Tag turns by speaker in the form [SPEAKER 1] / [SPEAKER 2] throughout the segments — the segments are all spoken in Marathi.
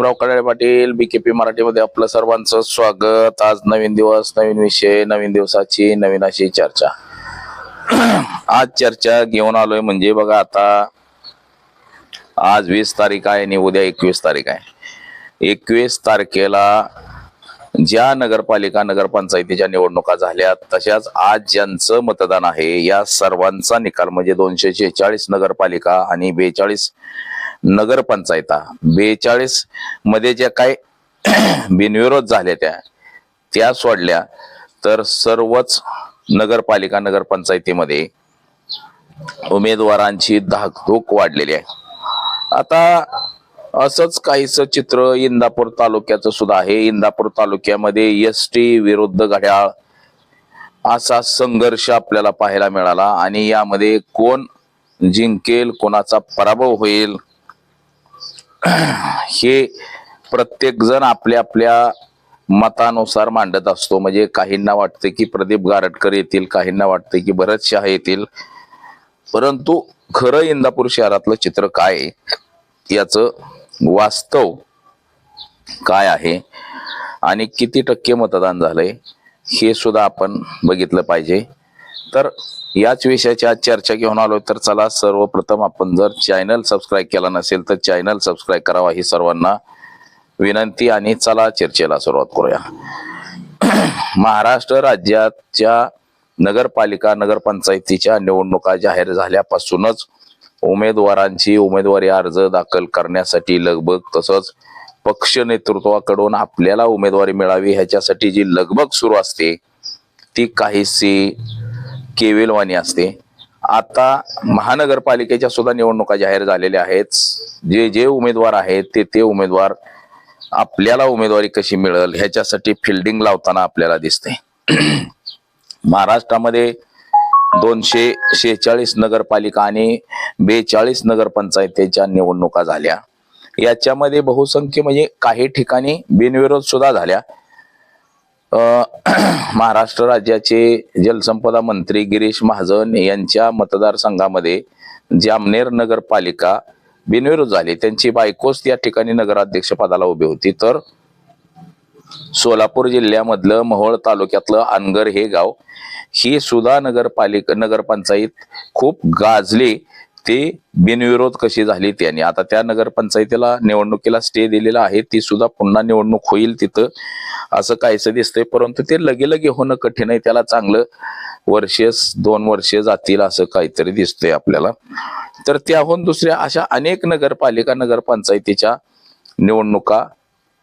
[SPEAKER 1] भीमराव कडाळे पाटील बीकेपी मराठीमध्ये आपलं सर्वांचं स्वागत। आज नवीन दिवस, नवीन विषय, नवीन दिवसाची नवीन अशी चर्चा। आज चर्चा घेऊन आलोय म्हणजे बघा, आता आज 20 तारीख आहे आणि उद्या 21 तारीख आहे। 21 तारखेला ज्या नगरपालिका नगरपंचायतीच्या निवडणुका झाल्या, तशाच आज ज्यांचं मतदान आहे या सर्वांचा निकाल म्हणजे 246 नगरपालिका आणि 42 नगरपंचायता, 42 मध्ये ज्या काय बिनविरोध झाल्या त्या सोडल्या तर सर्वच नगरपालिका नगरपंचायतीमध्ये उमेदवारांची धाकधूक वाढलेली आहे। आता असंच काहीच चित्र इंदापूर तालुक्याचं सुद्धा आहे। इंदापूर तालुक्यामध्ये एसटी विरुद्ध घड्याळ असा संघर्ष आपल्याला पाहायला मिळाला आणि यामध्ये कोण जिंकेल, कोणाचा पराभव होईल हे प्रत्येक जण आपल्या आपल्या मतानुसार मांडत असतो। म्हणजे काहींना वाटते की प्रदीप गारटकर येतील, काहींना वाटते की भरत शाह येतील, परंतु खरं इंदापूर शहरातलं चित्र काय, याचं वास्तव काय आहे आणि किती टक्के मतदान झालंय हे सुद्धा आपण बघितलं पाहिजे। तर याच विषयाची आज चर्चा घेऊन आलो। तर चला, सर्वप्रथम आपण जर चॅनल सबस्क्राईब केला नसेल तर चॅनल सबस्क्राईब करावा ही सर्वांना विनंती आणि चला चर्चेला सुरुवात करूया। महाराष्ट्र राज्याच्या नगरपालिका नगरपंचायतीच्या निवडणुका जाहीर झाल्यापासूनच उमेदवारांची उमेदवारी अर्ज दाखल करण्यासाठी लगबग, तसंच पक्ष नेतृत्वाकडून आपल्याला उमेदवारी मिळावी ह्याच्यासाठी जी लगबग सुरू असते ती काहीशी केविलवाणी असते। आता महानगरपालिकेच्या सुद्धा निवडणुका जाहीर झालेल्या आहेत। जे उमेदवार आहेत ते उमेदवार आपल्याला उमेदवारी कशी मिळेल ह्याच्यासाठी फिल्डिंग लावताना आपल्याला दिसते। महाराष्ट्रामध्ये 246 नगरपालिका आणि 42 नगरपंचायतीच्या निवडणुका झाल्या। याच्यामध्ये बहुसंख्य म्हणजे काही ठिकाणी बिनविरोध सुद्धा झाल्या। महाराष्ट्र राज्याचे जलसंपदा मंत्री गिरीश महाजन यांच्या मतदारसंघामध्ये जामनेर नगरपालिका बिनविरोध झाली। त्यांची बायकोच त्या ठिकाणी नगराध्यक्ष पदाला उभी होती। तर सोलापूर जिल्ह्यामधलं मोहोळ तालुक्यातलं अनगर हे गाव ही सुद्धा नगरपंचायत खूप गाजली। ते बिनविरोध कशी झाली त्यांनी, आता त्या नगरपंचायतीला निवडणुकीला स्टे दिलेला आहे, ती सुद्धा पुन्हा निवडणूक होईल तिथं असं काहीसं दिसतंय। परंतु ते लगे होणं कठीण आहे, त्याला चांगलं 2 वर्ष जातील असं काहीतरी दिसतंय आपल्याला। तर त्याहून दुसऱ्या अशा अनेक नगरपालिका नगरपंचायतीच्या निवडणुका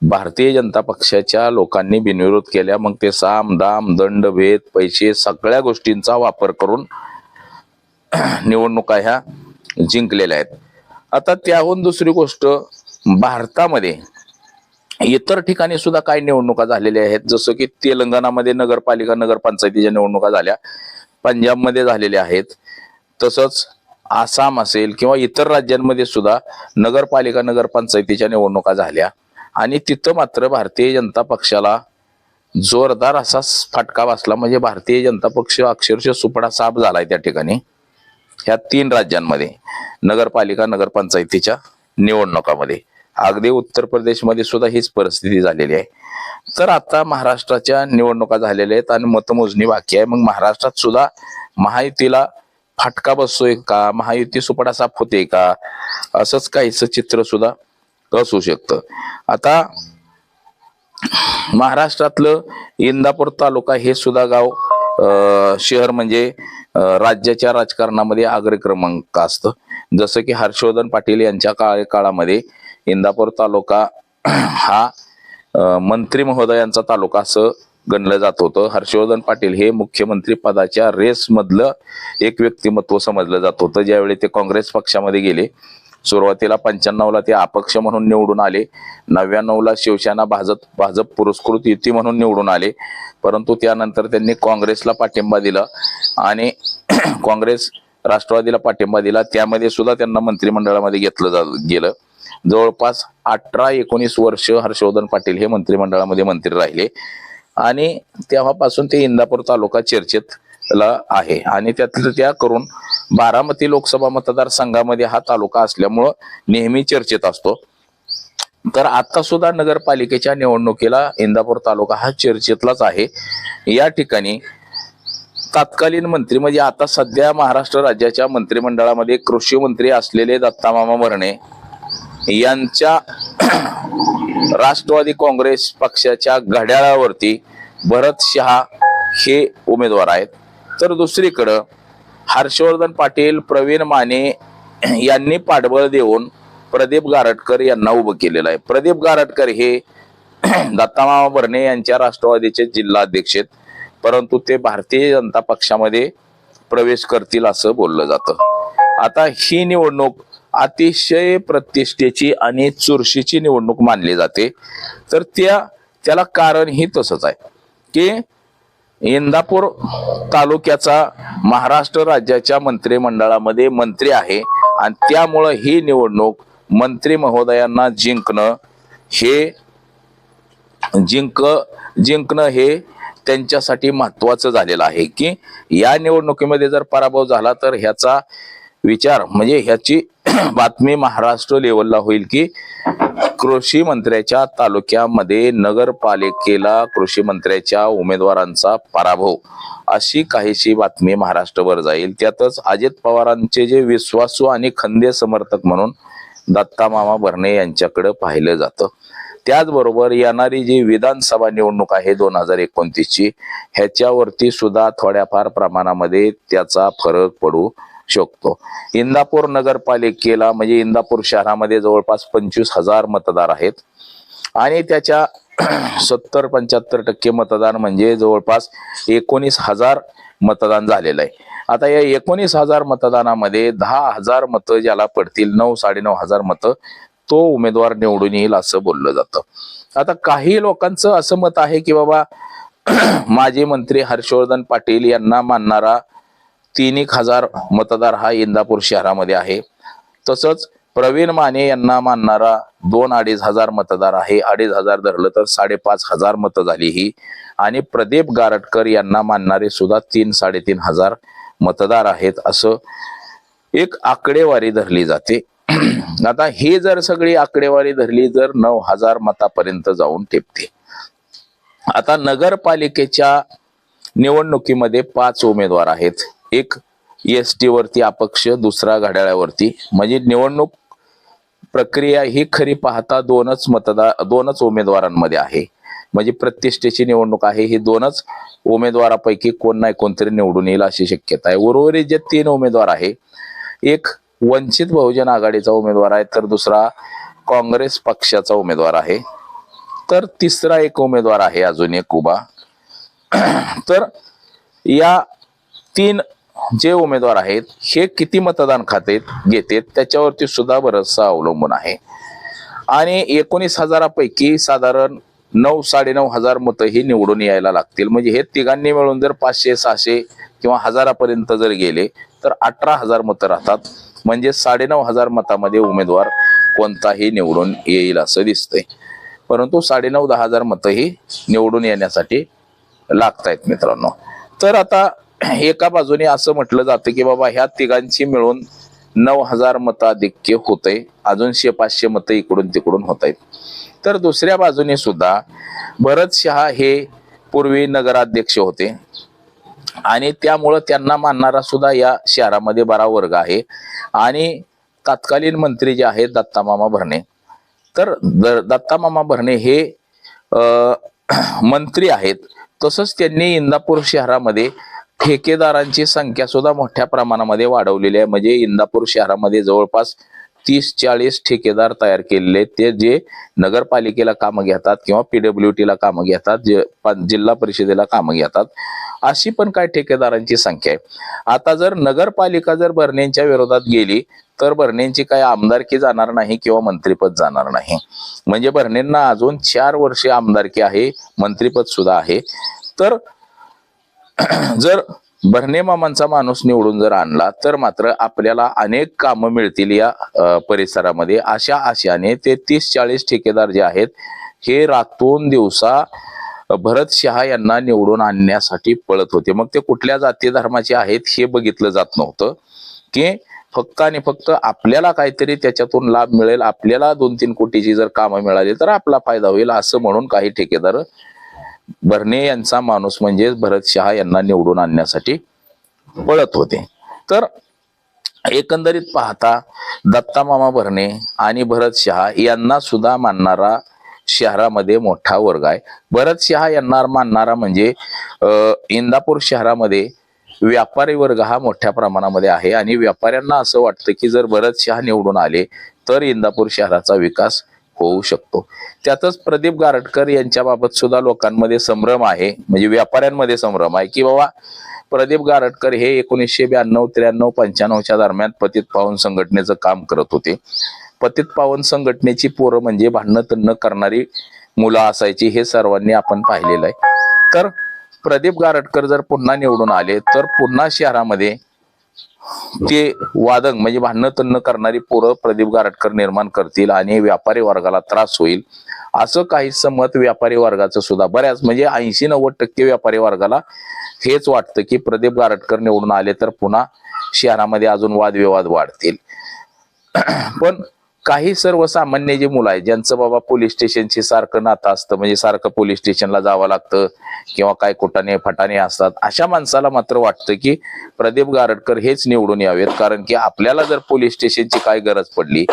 [SPEAKER 1] भारतीय जनता पक्षाच्या लोकांनी बिनविरोध केल्या। मग ते साम दाम दंड भेद पैसे सगळ्या गोष्टींचा वापर करून निवडणुका ह्या जिंकलेल्या आहेत। आता त्याहून दुसरी गोष्ट, भारतामध्ये इतर ठिकाणी सुद्धा काही निवडणुका झालेल्या आहेत, जसं की तेलंगणामध्ये नगरपालिका नगरपंचायतीच्या निवडणुका झाल्या, पंजाबमध्ये झालेल्या आहेत, तसंच आसाम असेल किंवा इतर राज्यांमध्ये सुद्धा नगरपालिका नगरपंचायतीच्या निवडणुका झाल्या आणि तिथं मात्र भारतीय जनता पक्षाला जोरदार असा फटका बसला। म्हणजे भारतीय जनता पक्ष अक्षरशः सुपडा साफ झालाय त्या ठिकाणी, ह्या 3 राज्यांमध्ये नगरपालिका नगरपंचायतीच्या निवडणुकामध्ये। अगदी उत्तर प्रदेशमध्ये सुद्धा हीच परिस्थिती झालेली आहे। तर आता महाराष्ट्राच्या निवडणुका झालेल्या आहेत आणि मतमोजणी बाकी आहे। मग महाराष्ट्रात सुद्धा महायुतीला फटका बसतोय का, महायुती सुपडा साफ होते का, असंच काहीच चित्र सुद्धा असू शकतं। आता महाराष्ट्रातलं इंदापूर तालुका हे सुद्धा गाव शहर म्हणजे राज्याच्या राजकारणामध्ये अग्रक्रमांक असतं। जसं की हर्षवर्धन पाटील यांच्या काळामध्ये इंदापूर तालुका हा मंत्री महोदयांचा तालुका असं गणलं जात होतं। हर्षवर्धन पाटील हे मुख्यमंत्री पदाच्या रेस मधलं एक व्यक्तिमत्व समजलं जात होतं। ज्यावेळी ते काँग्रेस पक्षामध्ये गेले, सुरुवातीला 95ला ते अपक्ष म्हणून निवडून आले, 99ला शिवसेना भाजप पुरस्कृत युती म्हणून निवडून आले, परंतु त्यानंतर त्यांनी काँग्रेसला पाठिंबा दिला आणि काँग्रेस राष्ट्रवादीला पाठिंबा दिला। त्यामध्ये सुद्धा त्यांना मंत्रिमंडळामध्ये घेतलं गेलं। जवळपास 18-19 वर्ष हर्षवर्धन पाटील हे मंत्रिमंडळामध्ये मंत्री राहिले आणि तेव्हापासून ते इंदापूर तालुका चर्चेत आहे आणि त्यातलं त्या करून बारामती लोकसभा मतदारसंघामध्ये हा तालुका असल्यामुळं नेहमी चर्चेत असतो। तर आता सुद्धा नगरपालिकेच्या निवडणुकीला इंदापूर तालुका हा चर्चेतलाच आहे. या ठिकाणी तत्कालीन मंत्री म्हणजे आता सध्या महाराष्ट्र राज्याच्या मंत्रिमंडळामध्ये कृषी मंत्री असलेले दत्तामामा भरणे यांच्या राष्ट्रवादी काँग्रेस पक्षाच्या घड्याळावरती भरत शहा हे उमेदवार आहेत. तर दुसरीकडं हर्षवर्धन पाटील, प्रवीण माने यांनी पाठबळ देऊन प्रदीप गारटकर यांना उभं केलेलं आहे. प्रदीप गारटकर हे दत्तामामा भरणे यांच्या राष्ट्रवादीचे जिल्हा अध्यक्ष आहेत, परंतु ते भारतीय जनता पक्षामध्ये प्रवेश करतील असं बोललं जातं. आता ही निवडणूक अतिशय प्रतिष्ठेची आणि चुरशीची निवडणूक मानली जाते. तर त्याला कारण ही तसंच आहे की इंदापूर तालुक्याचा महाराष्ट्र राज्याच्या मंत्रिमंडळामध्ये मंत्री आहे आणि त्यामुळं ही निवडणूक मंत्री महोदयांना जिंकणं हे त्यांच्यासाठी महत्वाचं झालेलं आहे की या निवडणुकीमध्ये जर पराभव झाला तर ह्याचा विचार म्हणजे ह्याची बातमी महाराष्ट्र लेवलला होईल की कृषी मंत्र्याच्या तालुक्यामध्ये नगरपालिकेला कृषी मंत्र्याच्या उमेदवारांचा पराभव अशी काहीशी बातमी महाराष्ट्रभर जाईल. त्यातच अजित पवारांचे जे विश्वासू आणि खंदे समर्थक म्हणून दत्तामामा भरणे यांच्याकडे पाहिलं जातं. त्याचबरोबर येणारी जी विधानसभा निवडणूक आहे 2029ची ह्याच्यावरती सुद्धा थोड्याफार प्रमाणामध्ये त्याचा फरक पडू शकतो. इंदापूर नगरपालिकेला म्हणजे इंदापूर शहरामध्ये जवळपास 25,000 मतदार आहेत आणि त्याच्या 70-75% मतदान म्हणजे जवळपास 19,000 मतदान झालेलं आहे. आता या 19,000 मतदानामध्ये 10,000 मतं ज्याला पडतील, 9-9.5 मतं तो उमेदवार निवडून येईल असं बोललं जातं. आता काही लोकांचं असं मत आहे की बाबा माजी मंत्री हर्षवर्धन पाटील यांना मानणारा 3,000 मतदार हा इंदापूर शहरामध्ये आहे. तसंच प्रवीण माने यांना मानणारा 2-2.5 मतदार आहे. 2,500 धरलं तर 5,500 मतं झाली ही. आणि प्रदीप गारटकर यांना मानणारे सुद्धा 3-3.5 मतदार आहेत असं एक आकडेवारी धरली जाते. आता ही जर सगळी आकडेवारी धरली जर 9,000 मतापर्यंत जाऊन टिपते. आता नगरपालिकेच्या निवडणुकीमध्ये 5 उमेदवार आहेत. एक एसटी वरती अपक्ष, दुसरा घड्याळावरती. म्हणजे निवडणूक प्रक्रिया ही खरी पाहता 2च उमेदवारांमध्ये आहे. म्हणजे प्रतिष्ठेची निवडणूक आहे. ही 2च उमेदवारापैकी कोण नाही कोणतरी निवडून येईल अशी शक्यता आहे. उर्वरित जे 3 उमेदवार आहे, एक वंचित बहुजन आघाडीचा उमेदवार आहे, तर दुसरा काँग्रेस पक्षाचा उमेदवार आहे, तर तिसरा एक उमेदवार आहे अजून एक उभा. तर या 3 जे उमेदवार आहेत हे किती मतदान घेतात त्याच्यावरती सुद्धा बरंचसं अवलंबून आहे. आणि 19,000 पैकी साधारण 9-9.5 मतं ही निवडून यायला लागतील. म्हणजे हे तिघांनी मिळून जर 500-600 किंवा 1,000 पर्यंत जर गेले तर 18,000 मतं राहतात. म्हणजे 9.5 मतामध्ये उमेदवार कोणताही निवडून येईल असं दिसतंय. परंतु 9.5-10,000 मतं ही निवडून येण्यासाठी लागतायत मित्रांनो. तर आता एका बाजूने असं म्हटलं जातं की बाबा ह्या तिघांची मिळून 9,000 मताधिक्य होतंय, अजून 100-500 मतं इकडून तिकडून होत आहेत. तर दुसऱ्या बाजूने सुद्धा भरत शहा हे पूर्वी नगराध्यक्ष होते आणि त्यामुळं त्यांना मानणारा सुद्धा या शहरामध्ये बरा वर्ग आहे. आणि तत्कालीन मंत्री जे आहेत दत्तामामा भरणे, तर दत्तामामा भरणे हे मंत्री आहेत. तसंच त्यांनी इंदापूर शहरामध्ये ठेकेदारांची संख्या सुद्धा मोठ्या प्रमाणामध्ये वाढवलेली आहे. म्हणजे इंदापूर शहरामध्ये जवळपास 30-40 ठेकेदार तयार केलेले, ते जे नगरपालिकेला कामं घेतात किंवा PWTला कामं घेतात, जिल्हा परिषदेला कामं घेतात, अशी पण काय ठेकेदारांची संख्या आहे. आता जर नगरपालिका जर भरणेंच्या विरोधात गेली तर भरणेंची काय आमदारकी जाणार नाही किंवा मंत्रिपद जाणार नाही. म्हणजे भरणेंना अजून 4 वर्षे आमदारकी आहे, मंत्रिपद सुद्धा आहे. तर जर भरणे मामांचा माणूस निवडून जर आणला तर मात्र आपल्याला अनेक कामं मिळतील या परिसरामध्ये, अशा आशयाने ते 30-40 ठेकेदार जे आहेत हे रातून दिवसा भरत शहा यांना निवडून आणण्यासाठी पळत होते. मग ते कुठल्या जाती धर्माचे आहेत हे बघितलं जात नव्हतं की फक्त आणि फक्त आपल्याला काहीतरी त्याच्यातून लाभ मिळेल, आपल्याला 2-3 कोटीची जर कामं मिळाली तर आपला फायदा होईल असं म्हणून काही ठेकेदार भरणे यांचा माणूस म्हणजे भरत शहा यांना निवडून आणण्यासाठी पळत होते. तर एकंदरीत पाहता दत्ता मामा भरणे आणि भरत शहा यांना सुद्धा मानणारा शहरामध्ये मोठा वर्ग आहे. भरत शहा यांना मानणारा म्हणजे इंदापूर शहरामध्ये व्यापारी वर्ग हा मोठ्या प्रमाणामध्ये आहे आणि व्यापाऱ्यांना असं वाटतं की जर भरत शहा निवडून आले तर इंदापूर शहराचा विकास होऊ शकतो. त्यातच प्रदीप गारटकर यांच्या बाबत सुद्धा लोकांमध्ये संभ्रम आहे, म्हणजे व्यापाऱ्यांमध्ये संभ्रम आहे की बाबा प्रदीप गारटकर हे 1992, 93, 95च्या दरम्यान पतित पावन संघटनेचं काम करत होते. पतित पावन संघटनेची पोरं म्हणजे भांडणं तन्न करणारी मुलं असायची, हे सर्वांनी आपण पाहिलेलं आहे. तर प्रदीप गारटकर जर पुन्हा निवडून आले तर पुन्हा शहरामध्ये ते वादंग म्हणजे भांडणं तन्न करणारी पोरं प्रदीप गारटकर निर्माण करतील आणि व्यापारी वर्गाला त्रास होईल असं काहीसं मत व्यापारी वर्गाचं सुद्धा बऱ्याच म्हणजे 80-90% व्यापारी वर्गाला हेच वाटतं की प्रदीप गारटकर निवडून आले तर पुन्हा शहरामध्ये अजून वादविवाद वाढतील. पण काही सर्वसामान्य जे मुलं आहेत ज्यांचं बाबा पोलीस स्टेशनशी सारखं नातं असतं, म्हणजे सारखं पोलीस स्टेशनला जावं लागतं किंवा काय कुटाने फटाने असतात, अशा माणसाला मात्र वाटतं की प्रदीप गारटकर हेच निवडून यावेत. कारण की आपल्याला जर पोलीस स्टेशनची काय गरज पडली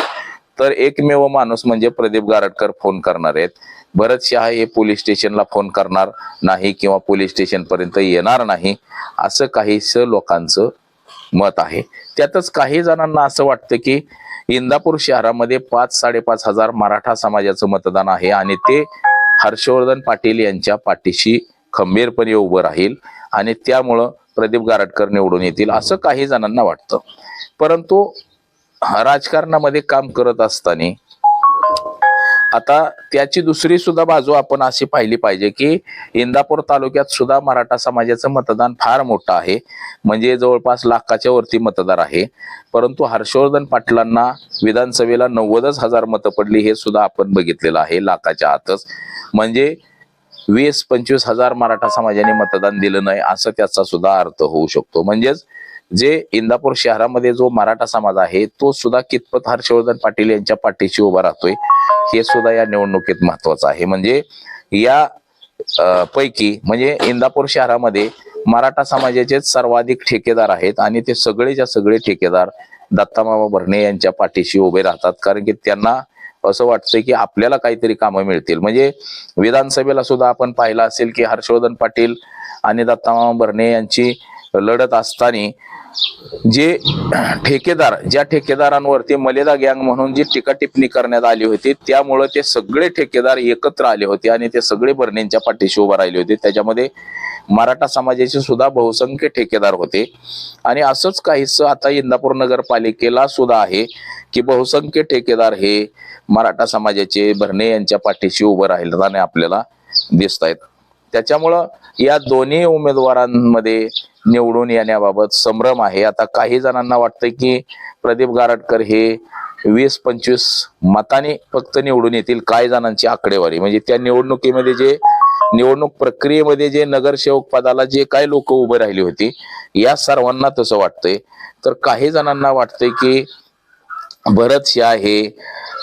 [SPEAKER 1] तर एकमेव माणूस म्हणजे प्रदीप गारटकर फोन करणार आहेत. भरत शहा हे पोलीस स्टेशनला फोन करणार नाही किंवा पोलीस स्टेशन पर्यंत येणार नाही असं काहीसं लोकांचं मत आहे. त्यातच काही जणांना असं वाटतं की इंदापूर शहरामध्ये 5-5.5 हजार मराठा समाजाचं मतदान आहे आणि ते हर्षवर्धन पाटील यांच्या पाठीशी खंबीरपणे उभं राहील आणि त्यामुळं प्रदीप गारटकर निवडून येतील असं काही जणांना वाटतं. परंतु राजकारणामध्ये काम करत असताना आता त्याची दुसरी सुद्धा बाजू आपण अशी पाहिली पाहिजे की इंदापूर तालुक्यात सुद्धा मराठा समाजाचं मतदान फार मोठं आहे, म्हणजे जवळपास लाखाच्या वरती मतदार आहे. परंतु हर्षवर्धन पाटलांना विधानसभेला 90,000 मतं पडली हे सुद्धा आपण बघितलेलं आहे, लाखाच्या आतच. म्हणजे 20-25 हजार मराठा समाजाने मतदान दिलं नाही असं त्याचा सुद्धा अर्थ होऊ शकतो. म्हणजेच जे इंदापूर शहरामध्ये जो मराठा समाज आहे तो सुद्धा कितपत हर्षवर्धन पाटील यांच्या पाठीशी उभा राहतोय हे सुद्धा या निवडणुकीत महत्वाचं आहे. म्हणजे या पैकी म्हणजे इंदापूर शहरामध्ये मराठा समाजाचेच सर्वाधिक ठेकेदार आहेत आणि ते सगळेच्या सगळे ठेकेदार दत्तामामा भरणे यांच्या पाठीशी उभे राहतात. कारण की त्यांना असं वाटतंय की आपल्याला काहीतरी कामं मिळतील. म्हणजे विधानसभेला सुद्धा आपण पाहिलं असेल की हर्षवर्धन पाटील आणि दत्तामामा भरणे यांची लढत असताना जे ठेकेदार ज्या ठेकेदारांवरती मलेदा गँग म्हणून जी टीका टिप्पणी करण्यात आली होती त्यामुळे ते सगळे ठेकेदार एकत्र आले होते आणि ते सगळे भरणेंच्या पाठीशी उभे राहिले होते. त्याच्यामध्ये मराठा समाजाचे सुद्धा बहुसंख्य ठेकेदार होते आणि असंच काहीसं आता इंदापूर नगरपालिकेला सुद्धा आहे की बहुसंख्य ठेकेदार हे मराठा समाजाचे भरणे यांच्या पाठीशी उभे राहिल्याने आपल्याला दिसत आहेत. त्याच्यामुळं या दोन्ही उमेदवारांमध्ये निवडून येण्याबाबत संभ्रम आहे. आता काही जणांना वाटतं की प्रदीप गारटकर हे 20-25 मतांनी फक्त निवडून येतील. काही जणांची आकडेवारी म्हणजे त्या निवडणुकीमध्ये जे निवडणूक प्रक्रियेमध्ये जे नगरसेवक पदाला जे काही लोक उभे राहिली होती या सर्वांना तसं वाटतंय. तर काही जणांना वाटतंय की भरत शहा हे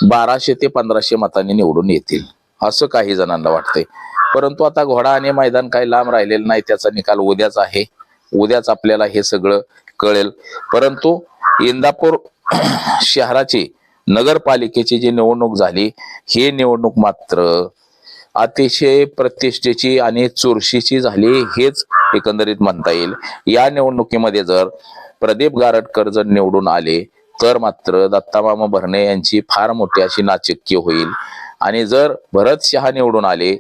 [SPEAKER 1] 1200 ते 1500 मतांनी निवडून येतील असं काही जणांना वाटतंय. परंतु आता घोडा आणि मैदान काही लांब राहिलेलं नाही, त्याचा निकाल उद्याच आहे. उद्याच आपल्याला हे सगळं कळेल. परंतु इंदापूर शहराची नगरपालिकेची जी निवडणूक झाली ही निवडणूक मात्र अतिशय प्रतिष्ठेची आणि चुरशीची झाली हेच एकंदरीत म्हणता येईल. या निवडणुकीमध्ये जर प्रदीप गारटकर जर निवडून आले तर मात्र दत्तामामा भरणे यांची फार मोठी अशी नाचक्की होईल आणि जर भरत शहा निवडून आले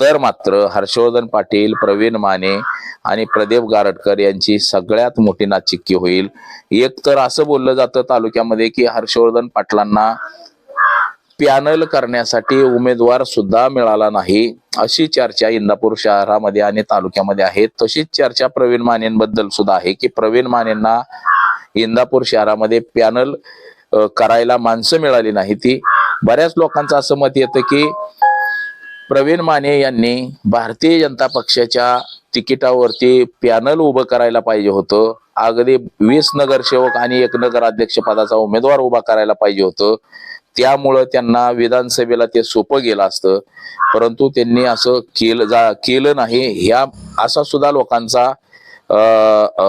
[SPEAKER 1] तर मात्र हर्षवर्धन पाटील, प्रवीण माने आणि प्रदीप गारटकर यांची सगळ्यात मोठी नाचक्की होईल. एक तर असं बोललं जातं तालुक्यामध्ये की हर्षवर्धन पाटलांना पॅनल करण्यासाठी उमेदवार सुद्धा मिळाला नाही अशी चर्चा इंदापूर शहरामध्ये आणि तालुक्यामध्ये आहे. तशीच चर्चा प्रवीण मानेंबद्दल सुद्धा आहे की प्रवीण मानेंना इंदापूर शहरामध्ये पॅनल करायला माणसं मिळाली नाही. ती बऱ्याच लोकांचं असं मत येतं की प्रवीण माने यांनी भारतीय जनता पक्षाच्या तिकिटावरती पॅनल उभं करायला पाहिजे होतं. अगदी 20 नगरसेवक आणि 1 नगराध्यक्ष पदाचा उमेदवार उभा करायला पाहिजे होतं. त्यामुळं त्यांना विधानसभेला ते सोपं गेलं असतं. परंतु त्यांनी असं केलं नाही. ह्या असा सुद्धा लोकांचा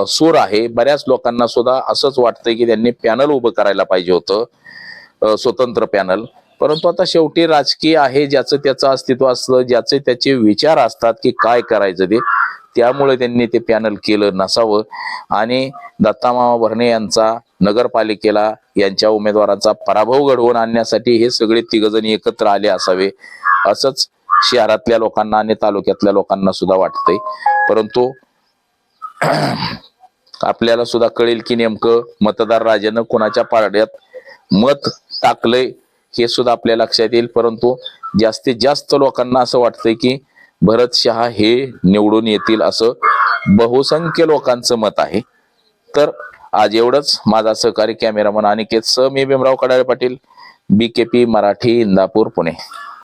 [SPEAKER 1] सूर आहे. बऱ्याच लोकांना सुद्धा असंच वाटतंय की त्यांनी पॅनल उभं करायला पाहिजे होतं, स्वतंत्र पॅनल. परंतु आता शेवटी राजकीय आहे, ज्याचं त्याचं अस्तित्व असतं, ज्याचे त्याचे विचार असतात की काय करायचं ते, त्यामुळे त्यांनी ते पॅनल केलं नसावं. आणि दत्तामामा भरणे यांचा नगरपालिकेला यांच्या उमेदवारांचा पराभव घडवून आणण्यासाठी हे सगळे तिघजण एकत्र आले असावे, असंच शहरातल्या लोकांना आणि तालुक्यातल्या लोकांना सुद्धा वाटतंय. परंतु आपल्याला सुद्धा कळेल की नेमकं मतदार राजानं कोणाच्या पारड्यात मत टाकलंय हे सुद्धा आपल्या लक्षात येईल. परंतु जास्तीत जास्त लोकांना असं वाटतंय की भरत शहा हे निवडून येतील, असं बहुसंख्य लोकांचं मत आहे. तर आज एवढंच. माझा सहकारी कॅमेरामन अनिकेत सह, मी भीमराव कडाळे पाटील, BKP मराठी, इंदापूर, पुणे.